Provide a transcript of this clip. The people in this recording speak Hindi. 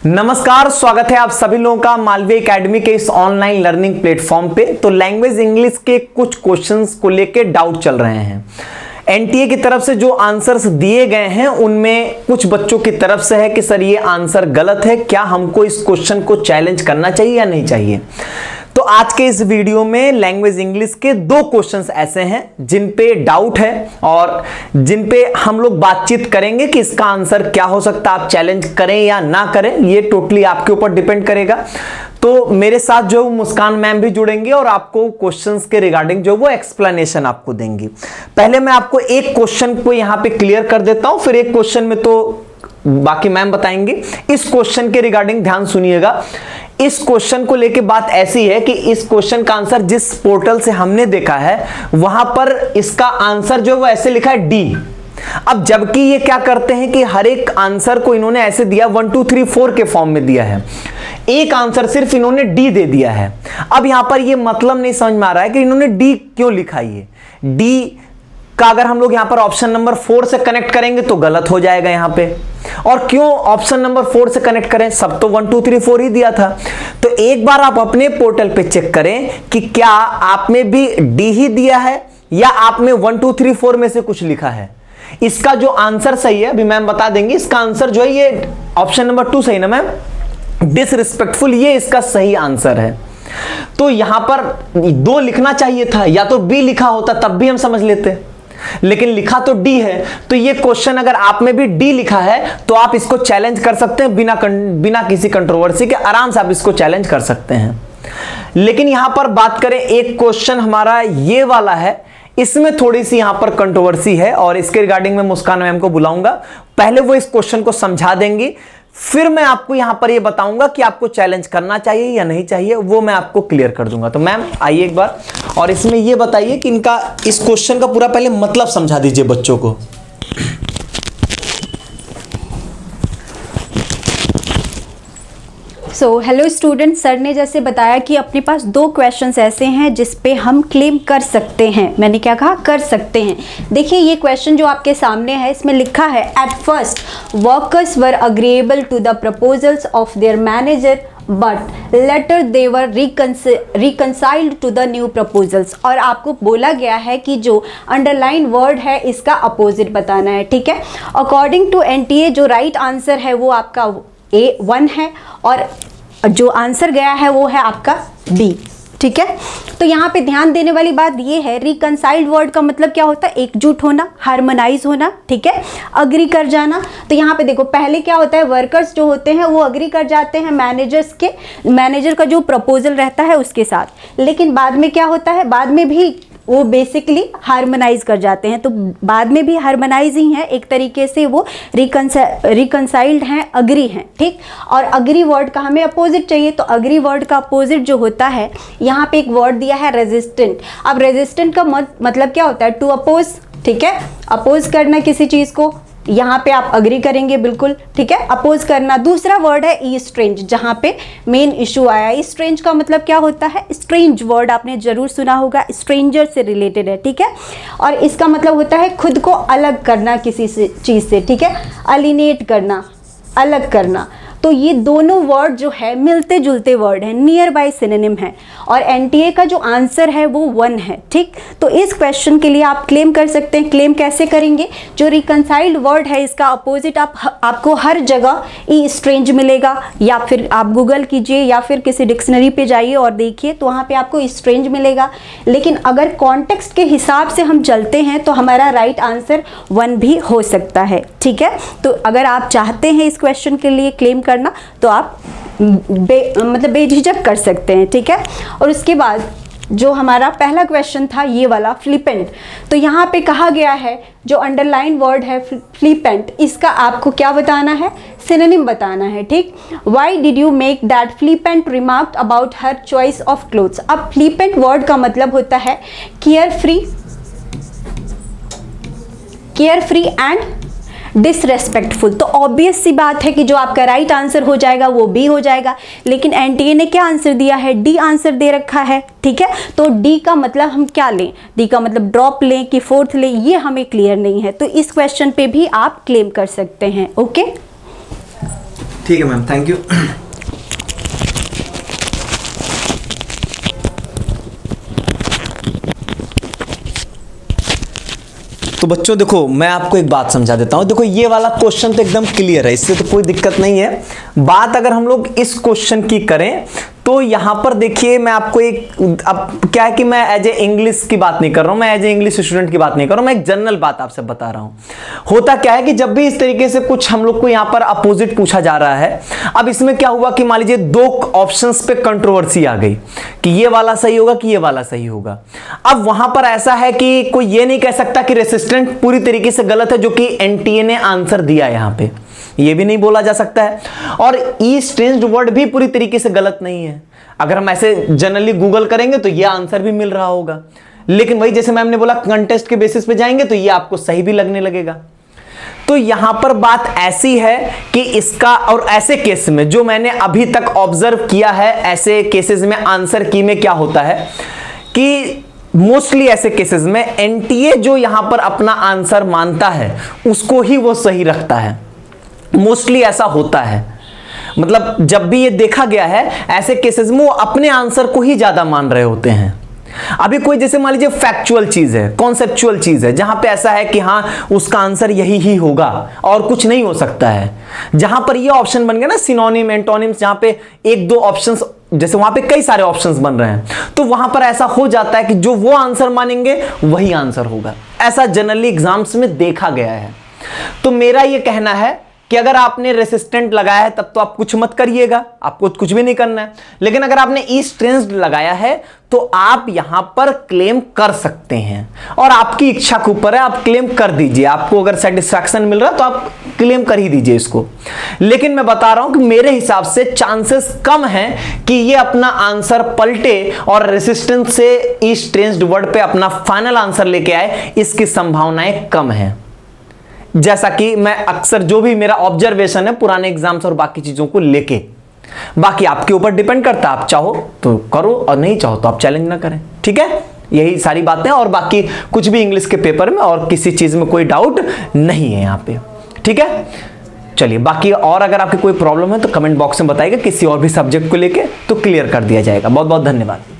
नमस्कार, स्वागत है आप सभी लोगों का मालवी एकेडमी के इस ऑनलाइन लर्निंग प्लेटफॉर्म पे। तो लैंग्वेज इंग्लिश के कुछ क्वेश्चंस को लेके डाउट चल रहे हैं। एनटीए की तरफ से जो आंसर्स दिए गए हैं उनमें कुछ बच्चों की तरफ से है कि सर ये आंसर गलत है, क्या हमको इस क्वेश्चन को चैलेंज करना चाहिए या नहीं चाहिए। तो आज के इस वीडियो में लैंग्वेज इंग्लिश के दो क्वेश्चंस ऐसे हैं जिन पे डाउट है और जिन पे हम लोग बातचीत करेंगे कि इसका आंसर क्या हो सकता है। आप चैलेंज करें या ना करें ये टोटली आपके ऊपर डिपेंड करेगा। तो मेरे साथ जो मुस्कान मैम भी जुड़ेंगे और आपको क्वेश्चंस के रिगार्डिंग जो वो एक्सप्लेनेशन आपको देंगी। पहले मैं आपको एक क्वेश्चन को यहां पे क्लियर कर देता हूं, फिर एक क्वेश्चन में तो बाकी मैम बताएंगे। इस क्वेश्चन के रिगार्डिंग ध्यान सुनिएगा। इस क्वेश्चन को लेके बात ऐसी है कि इस क्वेश्चन का आंसर जिस पोर्टल से हमने देखा है वहां पर इसका आंसर जो वो ऐसे लिखा है डी। अब जबकि ये क्या करते हैं कि हर एक आंसर को इन्होंने ऐसे दिया 1 2 3 4 के फॉर्म में दिया है, एक आंसर सिर्फ इन्होंने डी दे दिया है। अब यहां पर ये मतलब नहीं समझ में आ रहा है कि इन्होंने डी क्यों लिखा। ये डी का अगर हम लोग यहां पर ऑप्शन नंबर 4 से कनेक्ट करेंगे तो गलत हो जाएगा यहां पे। और क्यों ऑप्शन नंबर 4 से कनेक्ट करें, सब तो 1 2 3 4 ही दिया था। तो एक बार आप अपने पोर्टल पे चेक करें कि क्या आप में भी डी ही दिया है या आप में 1 2 3 4 में से कुछ लिखा है। इसका जो आंसर सही है अभी मैम बता देंगे। इसका आंसर जो है ये ऑप्शन नंबर 2 सही ना मैम, डिसरिस्पेक्टफुल, ये इसका सही आंसर है। तो यहां पर 2 लिखना चाहिए था, या तो बी लिखा होता तब भी हम समझ लेते, लेकिन लिखा तो डी है। तो ये क्वेश्चन अगर आप में भी डी लिखा है तो आप इसको चैलेंज कर सकते हैं बिना किसी कंट्रोवर्सी के, आराम से आप इसको चैलेंज कर सकते हैं। लेकिन यहां पर बात करें, एक क्वेश्चन हमारा ये वाला है, इसमें थोड़ी सी यहां पर कंट्रोवर्सी है और इसके रिगार्डिंग में मुस्कान मैम को बुलाऊंगा। पहले वो इस क्वेश्चन को समझा देंगी, फिर मैं आपको यहां पर ये बताऊंगा कि आपको चैलेंज करना चाहिए या नहीं चाहिए, वो मैं आपको क्लियर कर दूंगा। तो मैम आइए एक बार और इसमें ये बताइए कि इनका इस क्वेश्चन का पूरा पहले मतलब समझा दीजिए बच्चों को। हेलो स्टूडेंट, सर ने जैसे बताया कि अपने पास 2 क्वेश्चंस ऐसे हैं जिस पे हम क्लेम कर सकते हैं। मैंने क्या कहा, कर सकते हैं। देखिए ये क्वेश्चन जो आपके सामने है इसमें लिखा है at first workers were agreeable to the proposals of their manager but later they were reconciled to the new proposals. और आपको बोला गया है कि जो अंडरलाइन वर्ड है इसका अपोजिट बताना है। ठीक है, अकॉर्डिंग टू एनटीए जो राइट आंसर है वो आपका A1 है और जो आंसर गया है वो है आपका B। ठीक है, तो यहाँ पे ध्यान देने वाली बात ये है, रिकंसाइल्ड वर्ड का मतलब क्या होता है, एकजुट होना, हार्मोनाइज होना। ठीक है, अग्री कर जाना। तो यहाँ पे देखो पहले क्या होता है, वर्कर्स जो होते हैं वो अग्री कर जाते हैं मैनेजर का जो प्रपोजल रहता है उसके साथ। लेकिन बाद में क्या होता है, बाद में भी वो बेसिकली हार्मोनाइज कर जाते हैं। तो बाद में भी हार्मोनाइज ही है, एक तरीके से वो रिकंसाइल्ड हैं, अग्री हैं। ठीक, और अग्री वर्ड का हमें अपोजिट चाहिए, तो अग्री वर्ड का अपोजिट जो होता है, यहाँ पे एक वर्ड दिया है रेजिस्टेंट। अब रेजिस्टेंट का मतलब क्या होता है, टू अपोज। ठीक है, अपोज करना किसी चीज़ को, यहाँ पे आप अग्री करेंगे बिल्कुल। ठीक है, अपोज करना। दूसरा वर्ड है ईस्ट्रेंज, जहाँ पे मेन इशू आया। ईस्ट्रेंज का मतलब क्या होता है, स्ट्रेंज वर्ड आपने जरूर सुना होगा, स्ट्रेंजर से रिलेटेड है। ठीक है, और इसका मतलब होता है खुद को अलग करना किसी चीज़ से। ठीक है, अलिनेट करना, अलग करना। तो ये दोनों वर्ड जो है मिलते जुलते वर्ड हैं, नियर बाय सिनोनिम है, और एनटीए का जो आंसर है वो 1 है। ठीक, तो इस क्वेश्चन के लिए आप क्लेम कर सकते हैं। क्लेम कैसे करेंगे, जो रिकंसाइल्ड वर्ड है इसका अपोजिट आपको हर जगह ई स्ट्रेंज मिलेगा, या फिर आप गूगल कीजिए या फिर किसी डिक्शनरी पे जाइए और देखिए तो वहाँ पे आपको स्ट्रेंज मिलेगा। लेकिन अगर कॉन्टेक्स्ट के हिसाब से हम चलते हैं तो हमारा राइट आंसर 1 भी हो सकता है। ठीक है, तो अगर आप चाहते हैं इस क्वेश्चन के लिए क्लेम करना तो आप बेझिझक कर सकते हैं। ठीक है, और उसके बाद जो हमारा पहला क्वेश्चन था ये वाला फ्लिपेंट, तो यहाँ पे कहा गया है जो अंडरलाइन वर्ड है फ्लिपेंट, इसका आपको क्या बताना है, सिनोनिम बताना है। ठीक, why did you make that flippant remark about her choice of clothes. अब फ्लिपेंट वर्ड का मतलब होता है केयर फ्री एंड डिसरेस्पेक्टफुल। तो ऑब्वियस सी बात है कि जो आपका राइट आंसर हो जाएगा वो बी हो जाएगा। लेकिन एनटीए ने क्या आंसर दिया है, डी आंसर दे रखा है। ठीक है, तो डी का मतलब हम क्या लें, डी का मतलब ड्रॉप लें कि फोर्थ लें, ये हमें क्लियर नहीं है। तो इस क्वेश्चन पे भी आप क्लेम कर सकते हैं। ओके, ठीक है मैम, थैंक यू। तो बच्चों देखो, मैं आपको एक बात समझा देता हूं। देखो ये वाला क्वेश्चन तो एकदम क्लियर है, इससे तो कोई दिक्कत नहीं है। बात अगर हम लोग इस क्वेश्चन की करें तो यहां पर देखिए, मैं आपको एक, अब क्या है कि मैं एज ए इंग्लिश की बात नहीं कर रहा हूं, मैं एज ए इंग्लिश स्टूडेंट की बात नहीं कर रहा हूं, मैं एक जनरल बात आपसे बता रहा हूं। होता क्या है कि जब भी इस तरीके से कुछ हम लोग को यहां पर अपोजिट पूछा जा रहा है, अब इसमें क्या हुआ कि मान लीजिए दो ऑप्शंस पे कंट्रोवर्सी आ गई कि ये वाला सही होगा कि ये वाला सही होगा। अब वहां पर ऐसा है कि कोई ये नहीं कह सकता कि रेसिस्टेंट पूरी तरीके से गलत है, जो कि एनटीए ने आंसर दिया यहां पे, ये भी नहीं बोला जा सकता है। और ई स्ट्रेंज्ड वर्ड भी पूरी तरीके से गलत नहीं है। अगर हम ऐसे जनरली गूगल करेंगे तो ये आंसर भी मिल रहा होगा, लेकिन वही जैसे मैम ने बोला कंटेस्ट के बेसिस पे जाएंगे तो ये आपको सही भी लगने लगेगा। तो यहां पर बात ऐसी है कि इसका, और ऐसे केस में जो मैंने अभी तक ऑब्जर्व किया है, ऐसे केसेस में आंसर की में क्या होता है कि मोस्टली ऐसे केसेस में एनटीए जो यहां पर अपना आंसर मानता है उसको ही वो सही रखता है। मोस्टली ऐसा होता है, मतलब जब भी ये देखा गया है ऐसे केसेस में वो अपने आंसर को ही ज्यादा मान रहे होते हैं। अभी कोई जैसे मान लीजिए फैक्चुअल चीज है, कॉन्सेप्चुअल चीज है, जहां पे ऐसा है कि हाँ उसका आंसर यही ही होगा और कुछ नहीं हो सकता है, जहां पर ये ऑप्शन बन गया ना सिनोनिम एंटोनिम्स, जहां पे एक दो ऑप्शंस, जैसे वहां पे कई सारे ऑप्शंस बन रहे हैं, तो वहां पर ऐसा हो जाता है कि जो वो आंसर मानेंगे वही आंसर होगा। ऐसा जनरली एग्जाम्स में देखा गया है। तो मेरा ये कहना है कि अगर आपने रेसिस्टेंट लगाया है तब तो आप कुछ मत करिएगा, आपको कुछ भी नहीं करना है। लेकिन अगर आपने ई स्ट्रेंज्ड लगाया है तो आप यहां पर क्लेम कर सकते हैं, और आपकी इच्छा के ऊपर है, आप क्लेम कर दीजिए। आपको अगर सेटिस्फैक्शन मिल रहा है तो आप क्लेम कर ही दीजिए इसको। लेकिन मैं बता रहा हूं कि मेरे हिसाब से चांसेस कम हैं कि ये अपना आंसर पलटे और रेसिस्टेंस से ई स्ट्रेंज्ड वर्ड पे अपना फाइनल आंसर लेके आए, इसकी संभावनाएं कम है। जैसा कि मैं अक्सर, जो भी मेरा ऑब्जर्वेशन है पुराने एग्जाम्स और बाकी चीजों को लेके, बाकी आपके ऊपर डिपेंड करता है, आप चाहो तो करो और नहीं चाहो तो आप चैलेंज ना करें। ठीक है, यही सारी बातें, और बाकी कुछ भी इंग्लिश के पेपर में और किसी चीज में कोई डाउट नहीं है यहाँ पे। ठीक है, चलिए, बाकी और अगर आपकी कोई प्रॉब्लम है तो कमेंट बॉक्स में बताइएगा, किसी और भी सब्जेक्ट को लेके तो क्लियर कर दिया जाएगा। बहुत बहुत धन्यवाद।